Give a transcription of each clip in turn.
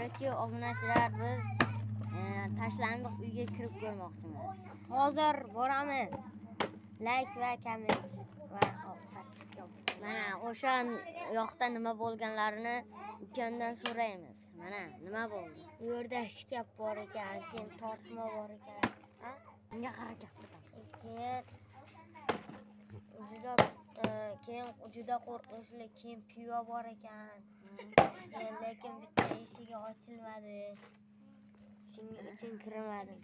Qadrdagi obunachilar, biz tashlandiq uyga kirib ko'rmoqchimiz. Hozir boramiz. Like va komment va Mana o'sha yoqda nima bo'lganlarini ukamdan so'raymiz. Mana nima bo'ldi? bu yerda shkaf bor ekan, keyin tortma bor ekan. Ha? Unga harakat Keyin juda qo'rqinchli, keyin pivo bor ekan. Lekin bitta eshigi ochilmadi. Shuning uchun kirmadim.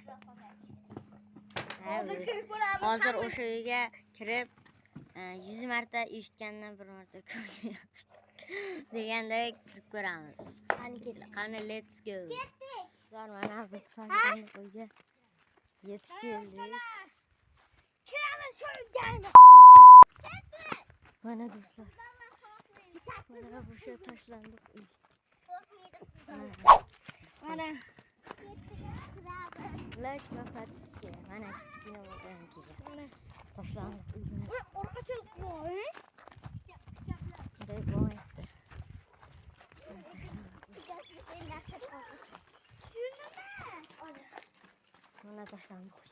Hozir o'sha uyga kirib 100 marta eshitgandan bir marta ko'rgan degandek kirib ko'ramiz. Qani let's go. Mana biz tashlandiq uyga yetib keldik. Kiramiz shu uyga. Mana do'stlar. Mana bu shu tashlandiq uy. Mana like va подписка. Mana kichkina bo'lgan keyin. Mana tashlandiq uy. Orqacha qo'y. Bunday bo'lmayapti. Mana tashlandiq uy.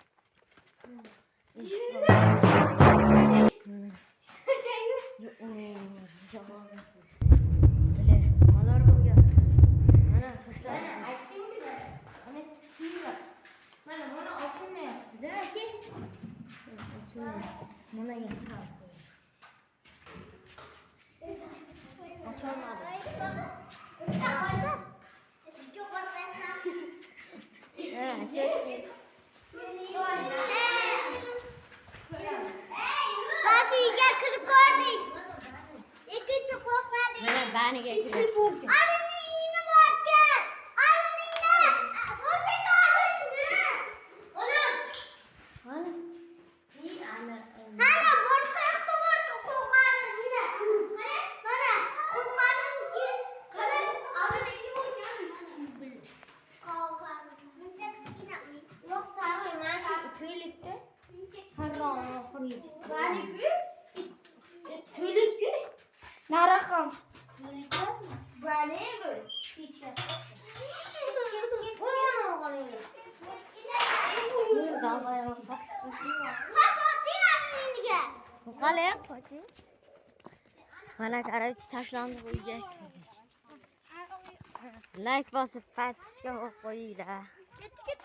Uyga kirib ko'rdik. Ikkinchi qo'rqmadik. Mana baniga kirib. Alimini borkan. Alimini. O'sha ko'rdingmi? Ana boshqa yoqda bor qo'rqarimni. Mana qo'rqarimki qarang, alimini borkan. Qo'rqarim. Buncha kichkina uy. Yo'q, sari Mana to'ylikda harron oxirgi. Baniku. To'ylikku naraqam. Bani bu. Qalay qochi? Mana qaraychi tashlandiq uyga. Like bosib, подписка qo'yinglar. Ket.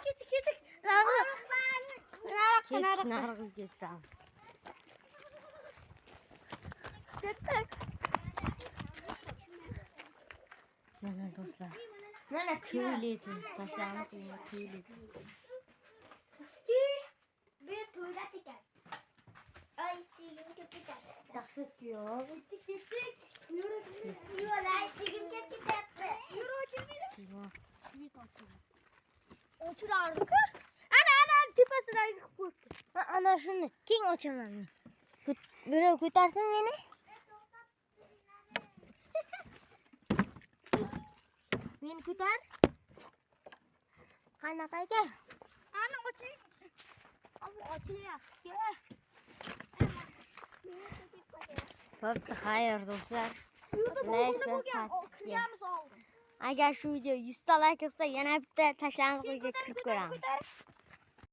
Nariq uyga kiramiz. Mana do'stlar. Mana To'ylik tashlandiq uyga to'ylik. Bu to'yda ekan. Ay, sigim ketadi. Yaxshi yo'q. Ketdik. Yo'lay, sigim ketyapti. Yur ochilmaydi. Ochilardi-ku. Ana tepasidagi qo'yibdi. Ana shuni keng ochaman. Buni ko'tarsin meni. Meni ko'tar. Qanaqa ekan? Ana oching. Ochilyapti. Bo'pti, xayr do'stlar. Like va podpiska. Agar shu video 100 ta like olsa, yana bitta tashlandiq uyga kirib ko'ramiz.